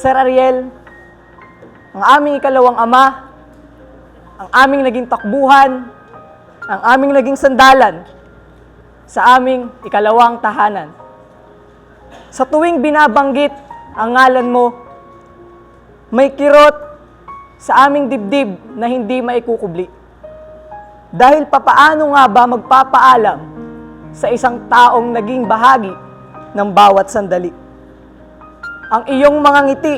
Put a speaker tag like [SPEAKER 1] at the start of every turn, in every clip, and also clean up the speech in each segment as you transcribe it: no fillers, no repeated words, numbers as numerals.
[SPEAKER 1] Sir Ariel, ang aming ikalawang ama, ang aming naging takbuhan, ang aming naging sandalan sa aming ikalawang tahanan. Sa tuwing binabanggit ang ngalan mo, may kirot sa aming dibdib na hindi maikukubli. Dahil papaano nga ba magpapaalam sa isang taong naging bahagi ng bawat sandali? Ang iyong mga ngiti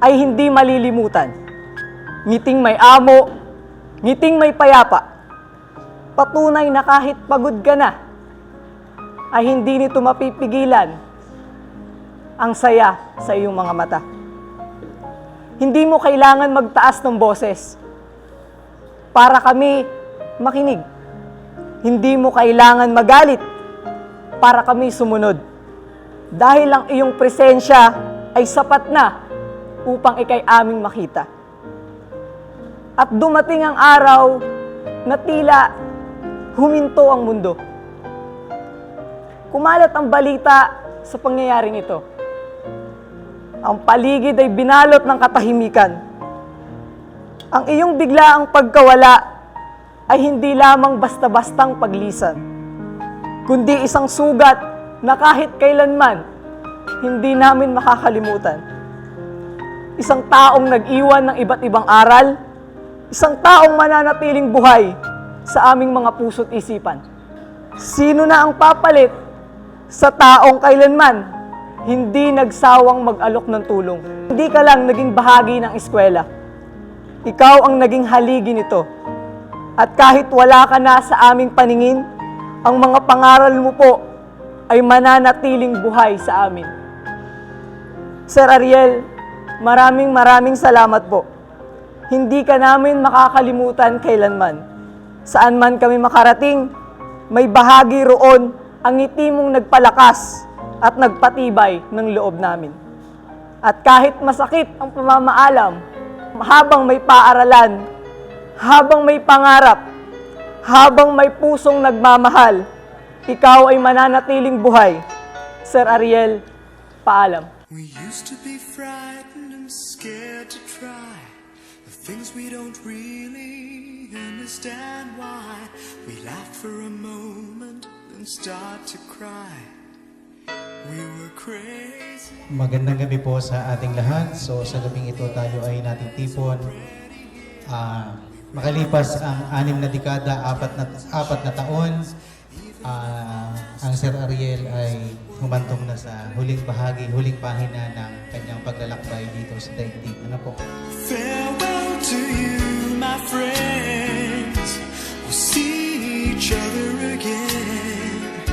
[SPEAKER 1] ay hindi malilimutan. Ngiting may amo, ngiting may payapa. Patunay na kahit pagod ka na, ay hindi nito mapipigilan ang saya sa iyong mga mata. Hindi mo kailangan magtaas ng boses para kami makinig. Hindi mo kailangan magalit para kami sumunod. Dahil ang iyong presensya ay sapat na upang ikay aming makita. At dumating ang araw na tila huminto ang mundo. Kumalat ang balita sa pangyayaring ito. Ang paligid ay binalot ng katahimikan. Ang iyong biglaang pagkawala ay hindi lamang basta-bastang paglisan, kundi isang sugat na kahit kailanman hindi namin makakalimutan. Isang taong nag-iwan ng iba't ibang aral, isang taong mananatiling buhay sa aming mga puso't isipan. Sino na ang papalit sa taong kailanman hindi nagsawang mag-alok ng tulong? Hindi ka lang naging bahagi ng eskwela. Ikaw ang naging haligi nito. At kahit wala ka na sa aming paningin, ang mga pangaral mo po ay mananatiling buhay sa amin. Sir Ariel, maraming salamat po. Hindi ka namin makakalimutan kailanman. Saan man kami makarating, may bahagi roon ang ngiti mong nagpalakas at nagpatibay ng loob namin. At kahit masakit ang pamamaalam, habang may paaralan, habang may pangarap, habang may pusong nagmamahal, ikaw ay mananatiling buhay. Sir Ariel, paalam.
[SPEAKER 2] We used to be frightened and scared to try the things we don't really understand why. We laughed for a moment and start to cry. We were crazy.
[SPEAKER 3] Magandang gabi po sa ating lahat. So sa gabing ito tayo ay natitipon. Makalipas ang 6 na dekada, 4 na taon, ang Sir Ariel ay humantong na sa huling bahagi, huling pahina ng kanyang paglalakbay dito sa daigdig. Ano po?
[SPEAKER 2] Farewell to you, my friends. We'll see each other again.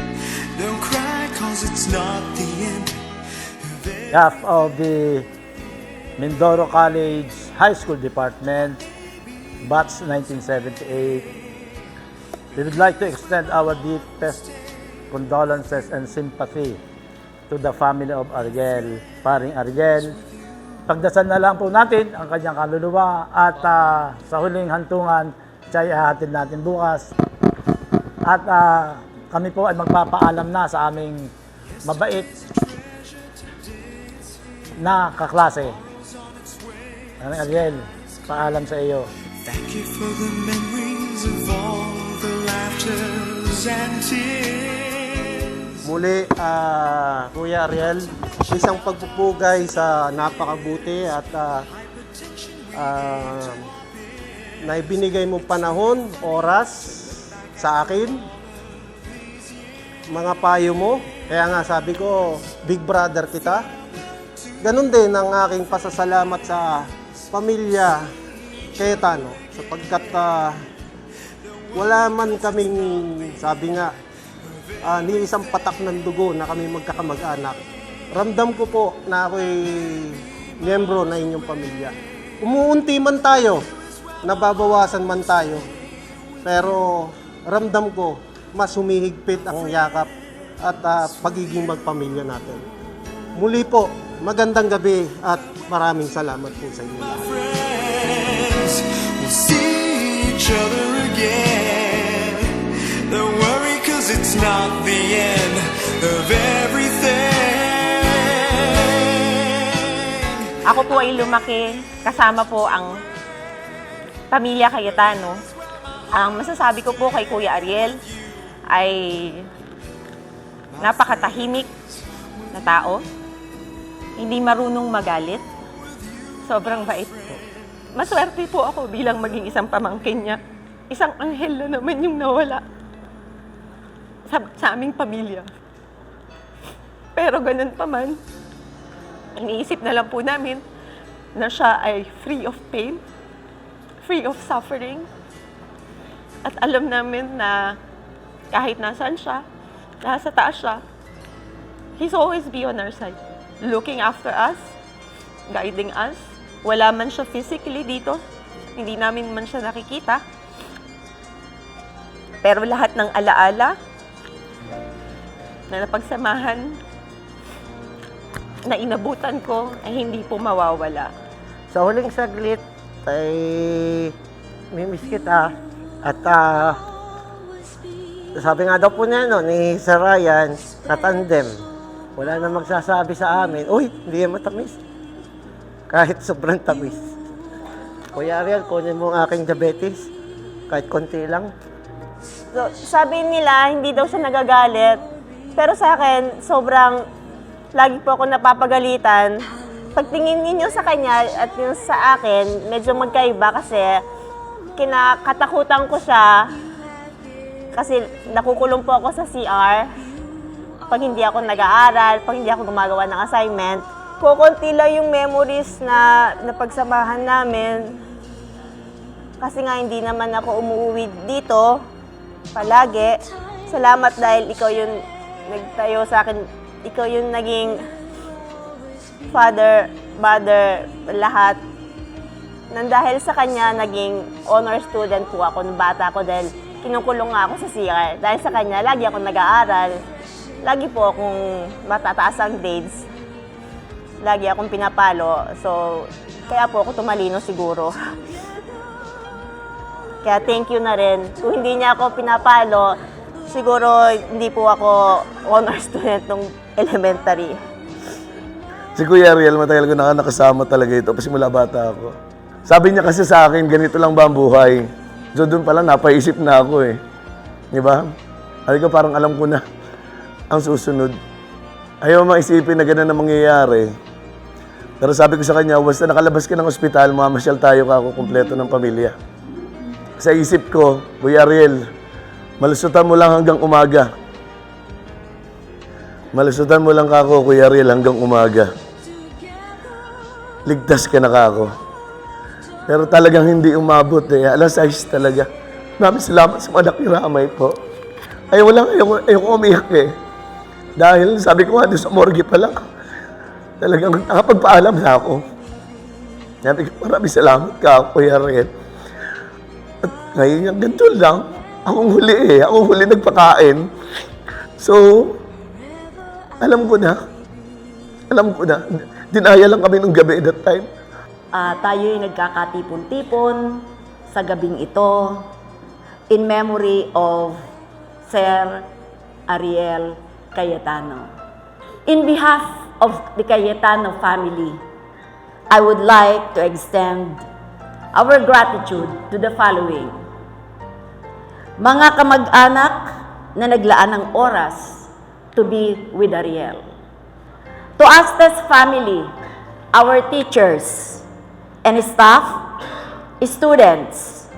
[SPEAKER 2] Don't cry, cause it's not the end.
[SPEAKER 4] Half of the Mindoro College High School Department, batch 1978, we would like to extend our deepest condolences and sympathy to the family of Ariel, paring Ariel. Pagdasal na lang po natin ang kanyang kaluluwa at sa huling hantungan, siya ay hahatid natin bukas. At kami po ay magpapaalam na sa aming mabait na kaklase. Paring Ariel, paalam sa iyo.
[SPEAKER 2] Thank you for the memories of all the laughters and tears.
[SPEAKER 5] Muli, Kuya Ariel, isang pagpupugay sa napakabuti at na ibinigay mong panahon, oras sa akin, mga payo mo. Kaya nga sabi ko, big brother kita. Ganon din ang aking pasasalamat sa pamilya Cayetano, sapagkat wala man kaming, sabi nga, ni isang patak ng dugo na kami magkakamag-anak. Ramdam ko po na ako'y miyembro na inyong pamilya. Umuunti man tayo, nababawasan man tayo, pero ramdam ko mas humihigpit ang yakap at pagiging magpamilya natin. Muli po, magandang gabi at maraming salamat po sa inyo lahat.
[SPEAKER 2] We'll see each other again. Don't worry, cause it's not the end of everything.
[SPEAKER 6] Ako po ay lumaki kasama po ang pamilya Cayetano. Ang masasabi ko po kay Kuya Ariel ay napakatahimik na tao. Hindi marunong magalit. Sobrang bait po. Maswerte po ako bilang maging isang pamangkin niya. Isang anghel na naman yung nawala sa aming pamilya. Pero ganun pa man, iniisip na lang po namin na siya ay free of pain, free of suffering. At alam namin na kahit nasaan siya, nasa taas siya, He's always be on our side, looking after us, guiding us. Wala man siya physically dito, hindi namin man siya nakikita. Pero lahat ng alaala na napagsamahan, na inabutan ko, ay hindi po mawawala.
[SPEAKER 5] Sa huling saglit ay mimiss kita at sabi nga daw po niya ni Sir Ryan na tandem, wala na magsasabi sa amin, uy, hindi yan matamis. Kahit sobrang tamis. Kuya Ariel, kunin mo ang aking diabetes, kahit konti lang.
[SPEAKER 7] So, sabi nila, hindi daw siya nagagalit. Pero sa akin, sobrang lagi po ako napapagalitan. Pagtingin ninyo sa kanya at yung sa akin, medyo magkaiba kasi kinakatakutan ko siya kasi nakukulong po ako sa CR pag hindi ako nag-aaral, pag hindi ako gumagawa ng assignment. Kukunti lang yung memories na napagsamahan namin kasi nga hindi naman ako umuwi dito palagi. Salamat dahil ikaw yung nagtayo sa akin, ikaw yung naging father, mother, lahat. Nang dahil sa kanya, naging honor student po ako nung bata ko dahil kinukulong nga ako sa CR. Dahil sa kanya, lagi ako nag-aaral. Lagi po akong matataas ang grades. Lagi akong pinapalo. So, kaya po ako tumalino siguro. Kaya thank you na rin. Kung hindi niya ako pinapalo, siguro hindi po ako honor student nung elementary.
[SPEAKER 8] Si Kuya Ariel, matagal ko na nakasama talaga ito kasi mula bata ako. Sabi niya kasi sa akin, ganito lang ba ang buhay? So doon pala napaisip na ako eh. Di ba? Sabi ko parang alam ko na ang susunod. Ayaw maisipin na gano'n na mangyayari. Pero sabi ko sa kanya, basta nakalabas ka ng ospital, mamasyal tayo kako kumpleto ng pamilya. Sa isip ko, Kuya Ariel, malusutan mo lang hanggang umaga. Malusutan mo lang kako, Kuya Ariel, hanggang umaga. Ligtas ka na kako. Pero talagang hindi umabot eh. Alas 6 talaga. Maraming salamat sa mga nakiramay po. Ayoko umiyak eh. Dahil sabi ko nga, doon sa morgue pa lang, talagang nakapagpaalam na ako. Sabi ko, maraming salamat ka, Kuya Ariel. At ngayon, ganito lang. Akong huli eh. Akong huli nagpakain. So, alam ko na. Dinaya lang kami nung gabi that time.
[SPEAKER 9] Tayo'y nagkakatipon-tipon sa gabing ito in memory of Sir Ariel Cayetano. In behalf of the Cayetano family, I would like to extend our gratitude to the following. Mga kamag-anak na naglaan ng oras to be with Ariel. To Astes family, our teachers, and staff, students,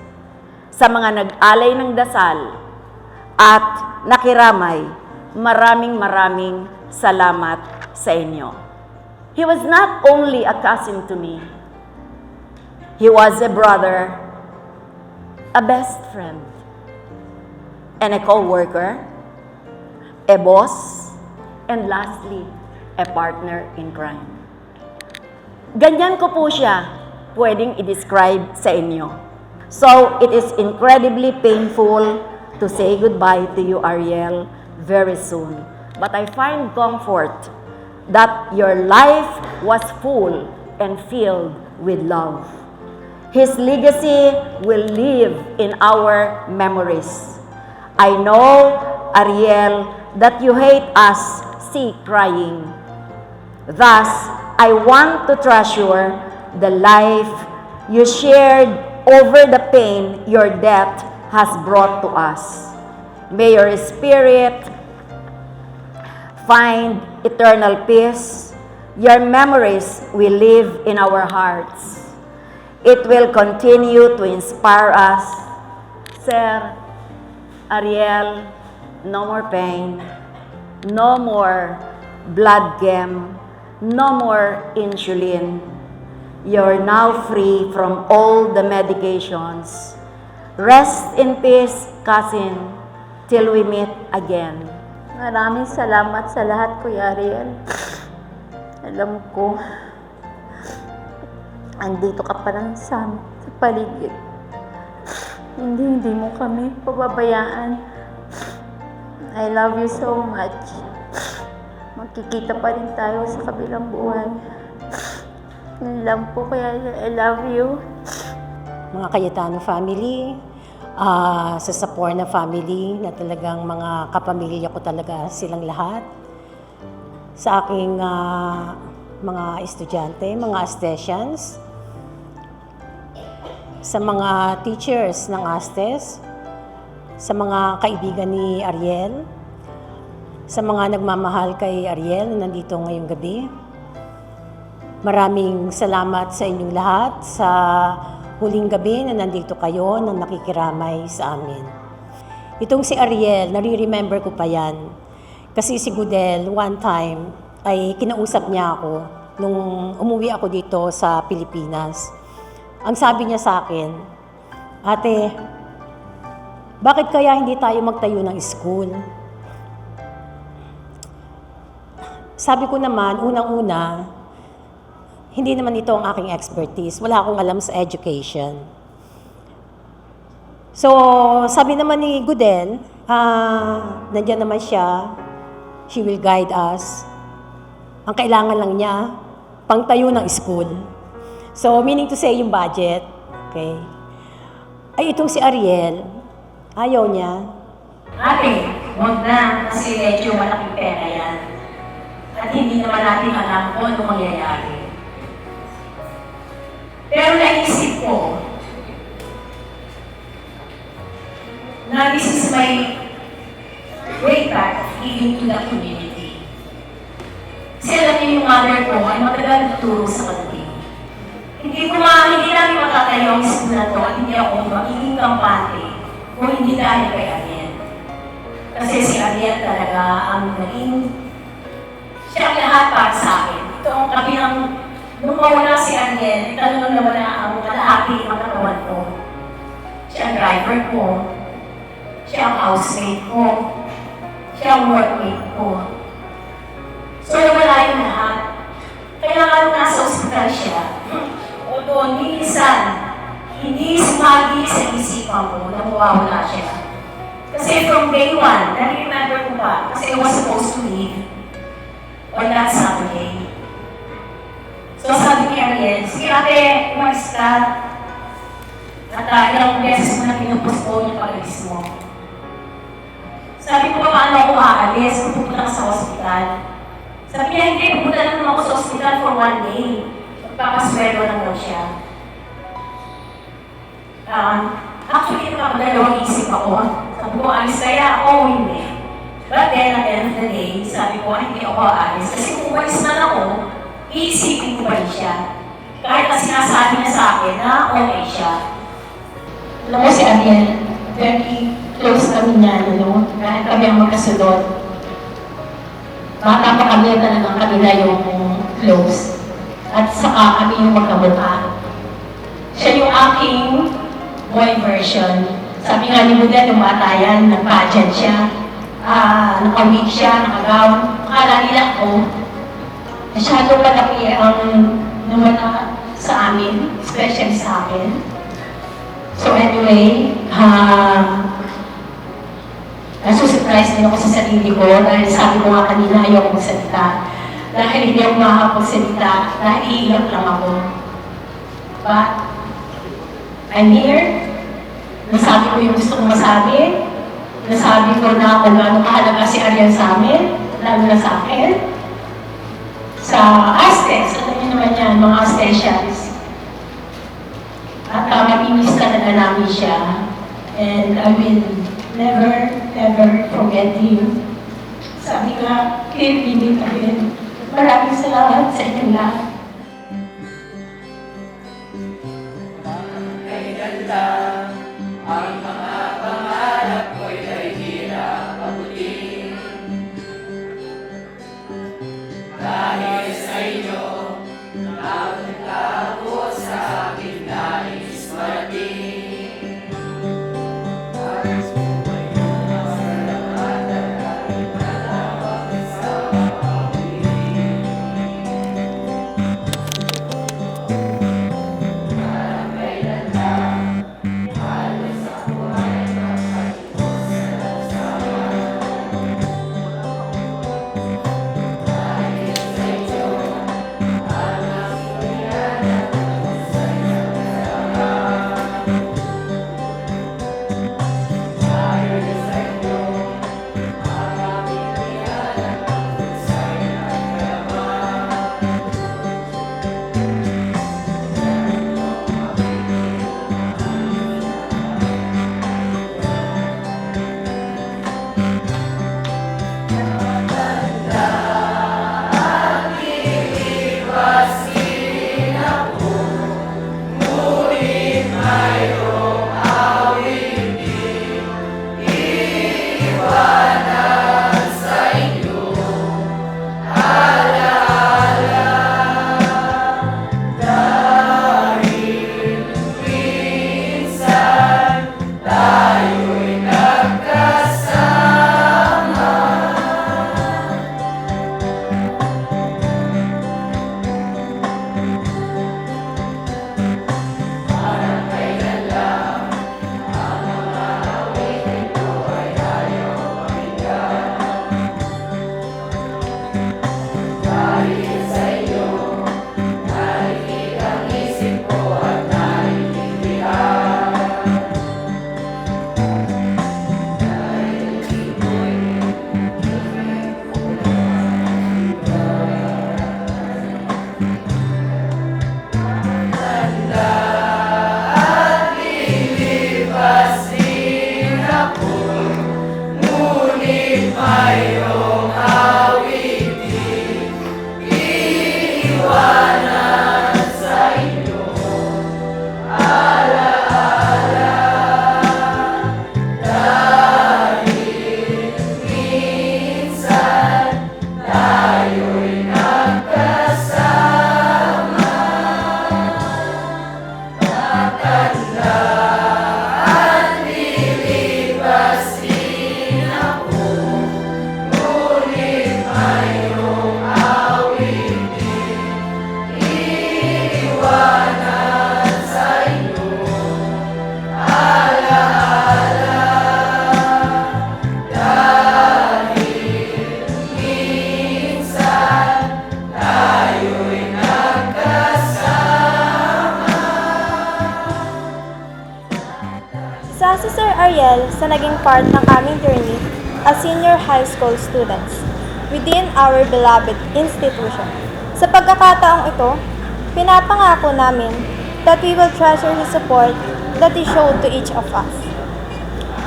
[SPEAKER 9] sa mga nag-alay ng dasal at nakiramay, maraming salamat sa inyo. He was not only a cousin to me, he was a brother, a best friend, and a co-worker, a boss, and lastly, a partner in crime. Ganyan ko po siya pwedeng i-describe sa inyo. So, it is incredibly painful to say goodbye to you, Ariel, very soon. But I find comfort that your life was full and filled with love. His legacy will live in our memories. I know, Ariel, that you hate us see crying. Thus, I want to treasure the life you shared over the pain your death has brought to us. May your spirit find eternal peace. Your memories will live in our hearts. It will continue to inspire us. Sir Ariel, no more pain, no more blood game, no more insulin. You're now free from all the medications. Rest in peace, cousin, till we meet again.
[SPEAKER 10] Maraming salamat sa lahat, Kuya Ariel. Alam ko, andito ka pa lang sa paligid. Hindi mo kami pababayaan. I love you so much. Magkikita pa rin tayo sa kabilang buhay. Yun lang po, Kuya Ariel. I love you.
[SPEAKER 11] Mga Cayetano family, sa Saporna family, na talagang mga kapamilya ko talaga silang lahat. Sa aking mga estudyante, mga Astesians, sa mga teachers ng Astes, sa mga kaibigan ni Ariel, sa mga nagmamahal kay Ariel na nandito ngayong gabi. Maraming salamat sa inyong lahat sa huling gabi na nandito kayo na nakikiramay sa amin. Itong si Ariel, nare-remember ko pa yan. Kasi si Gudel, one time, ay kinausap niya ako nung umuwi ako dito sa Pilipinas. Ang sabi niya sa akin, "Ate, bakit kaya hindi tayo magtayo ng school?" Sabi ko naman, unang-una, hindi naman ito ang aking expertise. Wala akong alam sa education. So, sabi naman ni Gudel, nandiyan naman siya, she will guide us. Ang kailangan lang niya, pangtayo ng school. So, meaning to say, yung budget, okay? Ay, itong si Ariel, ayaw niya.
[SPEAKER 9] Ate, huwag na, kasi medyo malaking pera yan. At hindi naman natin alam kung ano mangyayari. Pero naisip ko na this is my way back giving to the community. Kasi alam niyo yung mother ko ay matagal nagturo sa kanila. Hindi namin matatayo ang school na to at hindi ako magiging kampante kung hindi dahil kay Ariel. Kasi si Ariel talaga ang naging siya ang lahat para sa akin. Ito ang kabilang nung mawala si Ariel, talagang nawala ang kalahati ng katawan ko. Siya ang driver ko. Siya ang housemate ko. Siya ang workmate ko. So, nawala yung lahat. Kaya nga nung nasa ospital siya, although minsan, hindi sumagi sa isipan ko na mawawala siya. Kasi from day one, nare-remember ko pa, kasi I was supposed to leave on that Saturday. So sabi ni Ariel, sige ate, umalis ka. At ilang beses mo na pinupospone yung pag-alis mo. Sabi ko, paano ako aalis kung pupunta ka sa hospital? Sabi niya, hindi, pupunta lang naman ako sa hospital for 1 day. Magpapaswero lang daw siya. Actually, nakapagdalawang isip ako. Sabi ko, alis kaya ako o hindi? But then, at the end of the day, sabi ko, hindi ako aalis. Kasi kung umalis na ako, iisipin ko pa rin siya. Kahit na sinasabi niya sa akin na okay siya. Alam mo si Ariel, very close kami niya, no? Kahit kami ang magkasunod. Bata pa kami, talagang kanila yung close. At saka kami yung magkamukha. Siya yung aking boy version. Sabi nga ni Buda, yung bata yan, nag-pageant siya. Naka-wig siya, naka-gown. Akala nila ako, masyado malaki ang nawala sa amin, especially sa akin. So anyway, nasusurprise din ako sa sarili ko dahil sabi ko nga kanina ayoko magsalita. Dahil hindi ako makakapagsalita, dahil iiyak lang ako. But, I'm here. Nasabi ko yung gusto kong masabi. Nasabi ko na kung gaano kahalaga si Ariel sa amin, lalo na sa akin. Sa Aztecs,
[SPEAKER 10] niyo naman yan, mga essentials. At mamimiss talaga namin siya. And I will never, ever forget him. Sabi nga, kaibigan kami. Maraming salamat sa inyong lahat.
[SPEAKER 12] Isa si Sir Ariel sa naging part ng aming journey as senior high school students within our beloved institution. Sa pagkakataong ito, pinapangako namin that we will treasure his support that he showed to each of us.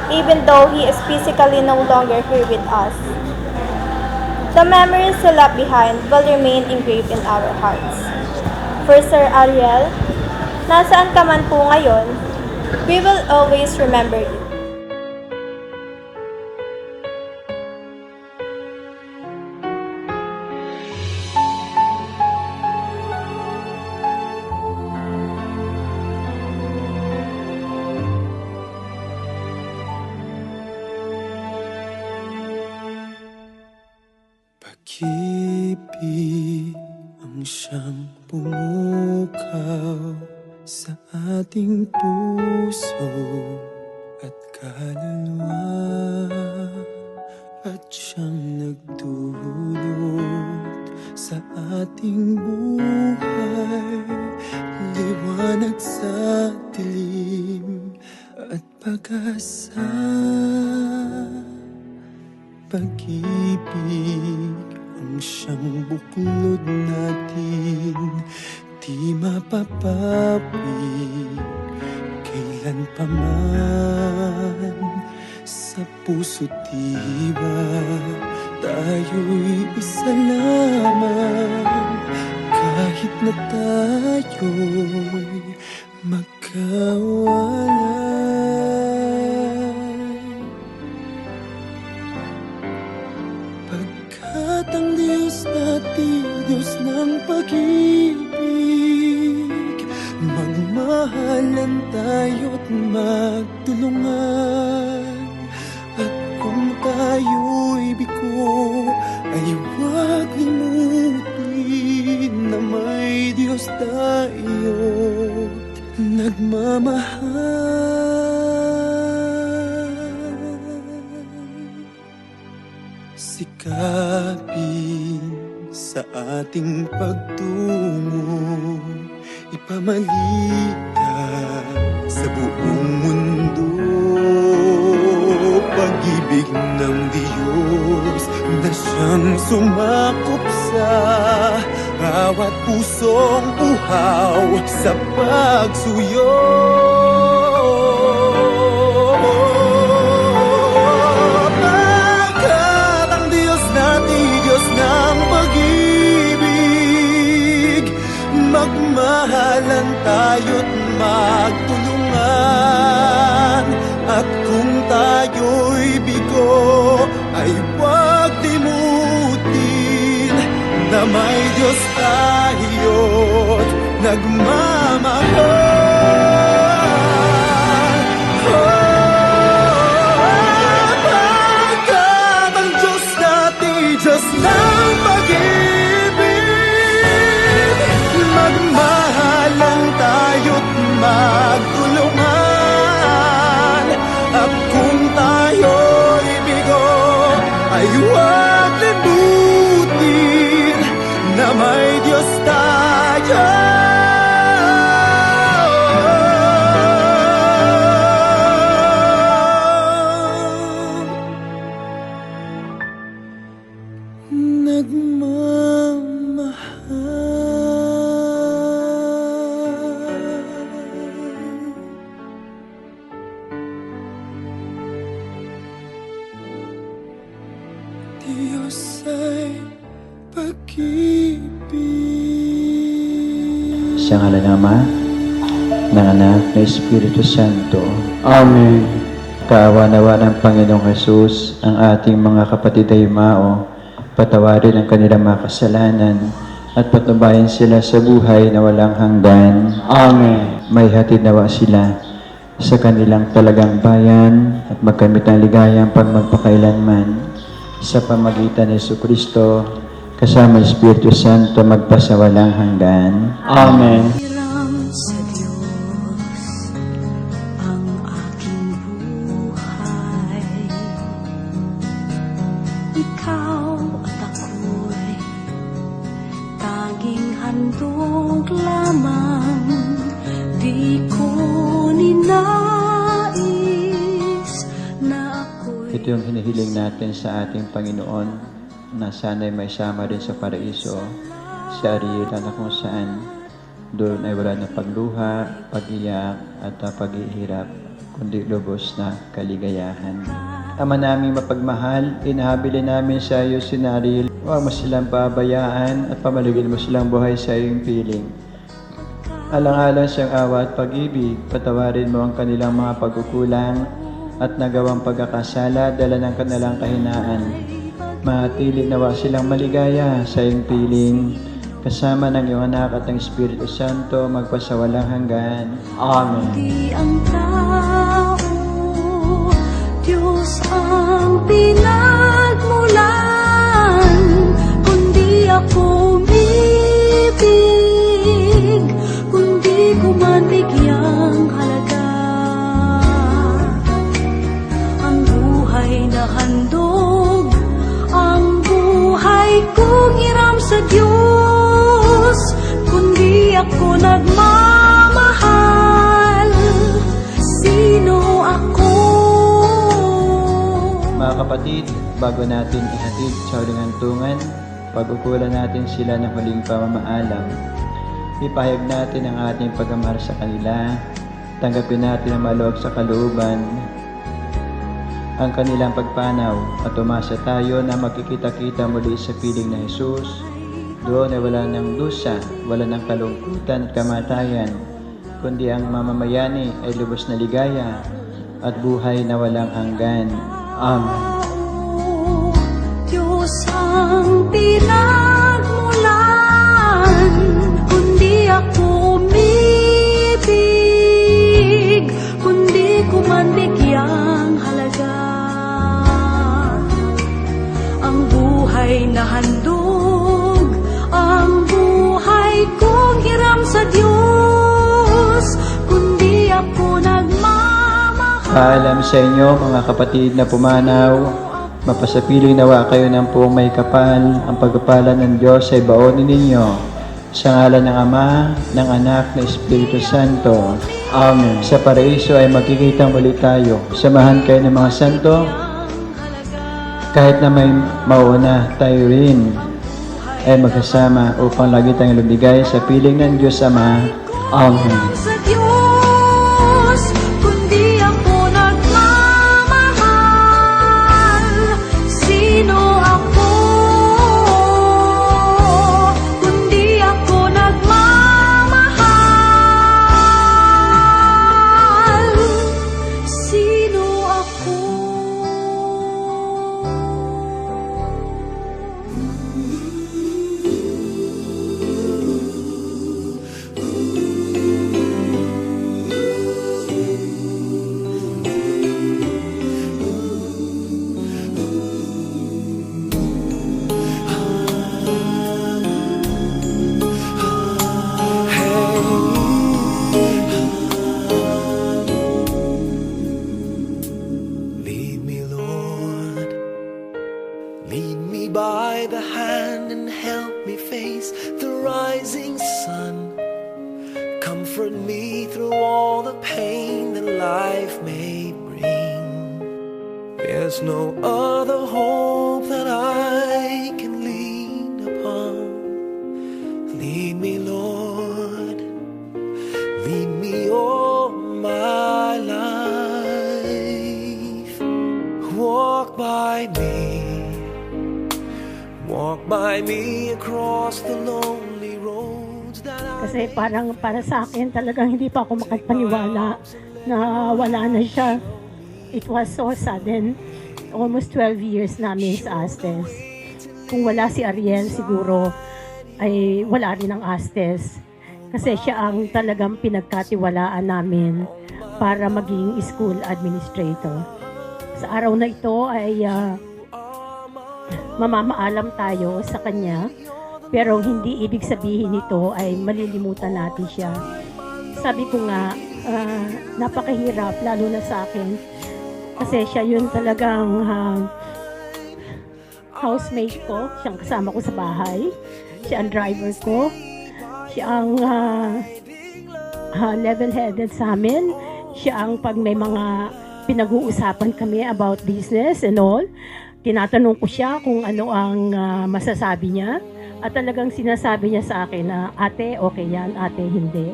[SPEAKER 12] Even though he is physically no longer here with us, the memories he left behind will remain engraved in our hearts. For Sir Ariel, nasaan ka man po ngayon, we will always remember you.
[SPEAKER 2] Pag-ibig ang siyang pumukaw sa ating puso at kaluluwa at siyang nagdulot sa ating buhay, liwanag sa dilim at pag-asa. Pag-ibig ang siyang buklod natin, di mapapawi kailan pa man. Sa puso't diwa tayo'y isa lamang, kahit na tayo'y magkawalay. Pagkat ang Diyos natin, Diyos ng pag-ibig, magmahalan tayo't magtulungan. At kung tayo'y bigo, ay huwag limutin na may Diyos tayo't nagmamahal. Sikapin sa ating pagtungo, ipamalitan sa buong mundo pag-ibig ng Diyos na siyang sumakop sa bawat pusong uhaw sa pagsuyo. Pagkat ang Diyos natin, Diyos ng pag-ibig, magmahalan tayo't magtulungan. At kung tayo'y bigo, ay huwag limutin na may Diyos tayo't nagmamahal. Pagkat ang Diyos natin, Diyos ng pag-ibig, magmahalan tayo't magtulungan. At kung tayo'y bigo, ay huwag limutin na may Diyos tayo. Diyos ay pag-ibig.
[SPEAKER 13] Sa ngalan ng Ama, ng Anak, ng Espiritu Santo.
[SPEAKER 4] Amen.
[SPEAKER 13] Kaawa-nawa ng Panginoong Hesus ang ating mga kapatid ay Mao, patawarin ang kanilang mga kasalanan at patnubayan sila sa buhay na walang hanggan.
[SPEAKER 4] Amen.
[SPEAKER 13] May hatid nawa sila sa kanilang talagang bayan at magkamit ang ligayang pagmagpakailanman sa pamagitan ni Jesucristo kasama ng Espiritu Santo magpasawalang hanggan.
[SPEAKER 4] Amen.
[SPEAKER 10] Sa Diyos ang aking buhay. Ikaw at ako'y tanging handog lamang. Di ko ninais na ako'y
[SPEAKER 13] Ito yung hinihiling natin sa ating Panginoon na sana'y may sama rin sa paraiso si Ariel na kung saan doon ay wala na pagluha, pag-iyak at paghihirap, kundi lubos na kaligayahan. Ama naming mapagmahal, inahabilin namin sa iyo si Ariel. Huwag mo silang pabayaan at pamaligid mo silang buhay sa iyong piling. Alang-alang siyang awa at pag-ibig, patawarin mo ang kanilang mga pagkukulang at nagawang pagkakasala dala ng kanilang kahinaan. Matili nawa silang maligaya sa iyong piling, kasama ng iyong anak at ng Espiritu Santo magpasawalang hanggan. Amen.
[SPEAKER 10] di ang tao, Diyos ang pinagmulan, kundi ako umibig, kundi ko man bigyang halaga. Ang buhay na handog, ang buhay kong hiram sa Diyos, kundi ako nagmamahal. Sino ako?
[SPEAKER 13] Mga kapatid, bago natin ihatid sa huling hantungan Pagkukulan natin sila ng huling pamamaalam. Ipahayag natin ang ating pagmamahal sa kanila. Tanggapin natin ang maluwag sa kalooban ang kanilang pagpanaw at umasa tayo na magkikita-kita muli sa piling na Jesus. Doon ay wala ng dusa, wala ng kalungkutan at kamatayan, kundi ang mamamayani ay lubos na ligaya at buhay na walang hanggan. Amen.
[SPEAKER 10] Diyos ang pinagmulan, kundi ako umibig, kundi ko man bigyang halaga. Ang buhay na handog, ang buhay kong hiram sa Diyos, kundi ako nagmamahal.
[SPEAKER 13] Paalam sa inyo mga kapatid na pumanaw, mapasapiling nawa kayo ng buong may kapal, ang pagpapala ng Diyos ay baonin ninyo. Sa ngalan ng Ama, ng Anak, na Espiritu Santo. Amen. Sa paraiso ay magkikita muli tayo. Samahan kayo ng mga santo. Kahit na may mauna, tayo rin ay magkasama upang lagi tayong lumigay sa piling ng Diyos Ama. Amen.
[SPEAKER 10] Sa Diyos, kundi ako nagmamahal. Sino ako? Kundi ako nagmamahal. Sino ako?
[SPEAKER 2] Lead me, Lord. Lead me by the hand and help me face the rising sun. Comfort me through all the pain that life may bring. There's no other hope that I can lean upon. Lead me, Lord. Lead me all my life. Walk by me across the lonely roads that I...
[SPEAKER 11] Kasi parang para sa akin talagang hindi pa ako makapaniwala na wala na siya. It was so sudden. Almost 12 years namin sa Astes. Kung wala si Ariel siguro ay wala rin ang Astes. Kasi siya ang talagang pinagkatiwalaan namin para maging school administrator. Sa araw na ito ay mamamaalam tayo sa kanya, pero hindi ibig sabihin nito ay malilimutan natin siya. Sabi ko nga, napakahirap lalo na sa akin kasi siya yun talagang housemate ko, siyang kasama ko sa bahay, siya ang driver ko, siya ang level-headed sa amin, siya ang pag may mga pinag-uusapan kami about business and all, tinatanong ko siya kung ano ang masasabi niya at talagang sinasabi niya sa akin na ate, okay yan, ate, hindi.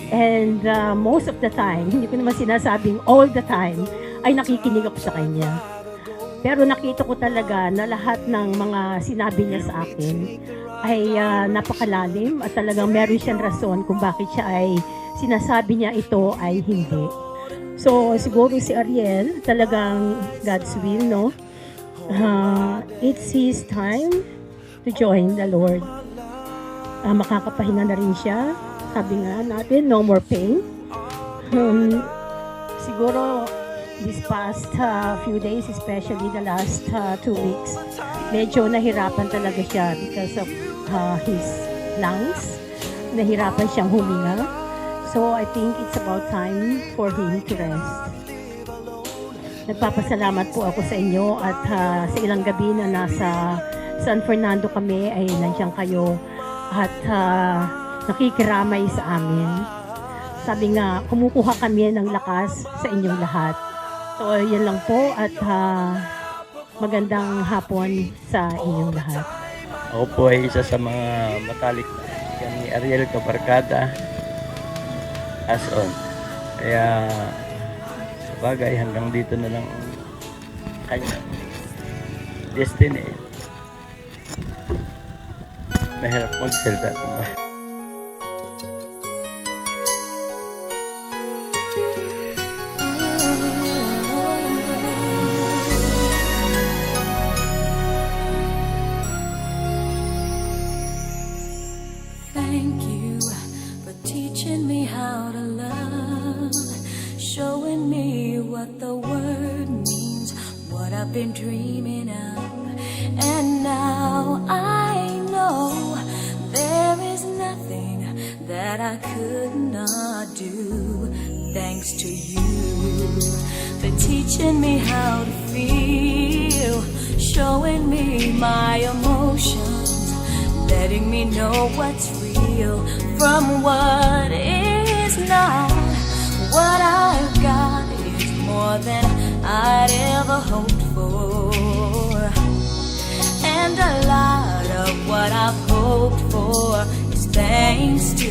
[SPEAKER 11] And most of the time, hindi ko naman sinasabing all the time, ay nakikinig ako sa kanya. Pero nakita ko talaga na lahat ng mga sinabi niya sa akin ay napakalalim at talagang meron siyang rason kung bakit siya ay sinasabi niya ito ay hindi. So siguro si Ariel, talagang God's will, no? It's his time to join the Lord. Makakapahinga na rin siya. Sabi nga natin, no more pain. Siguro this past few days, especially the last 2 weeks, medyo nahirapan talaga siya because of his lungs. Nahirapan siyang huminga. So I think it's about time for him to rest. Nagpapasalamat po ako sa inyo at sa ilang gabi na nasa San Fernando kami ay nandiyan kayo at nakikiramay sa amin. Sabi nga, kumukuha kami ng lakas sa inyong lahat. So yan lang po at magandang hapon sa inyong lahat.
[SPEAKER 14] Ako po ay isa sa mga matalik na kaibigan ni Ariel Cabarcada as on. Kaya sa bagay hanggang dito na lang ang kanyang destiny. Mahirap magsalita.
[SPEAKER 15] Thank you for teaching me how to love, showing me what the word means, what I've been dreaming of. And now I know there is nothing that I could not do. Thanks to you for teaching me how to feel, showing me my emotions, letting me know what's real from what is not. What I've got is more than I'd ever hoped for, and a lot of what I've hoped for is thanks to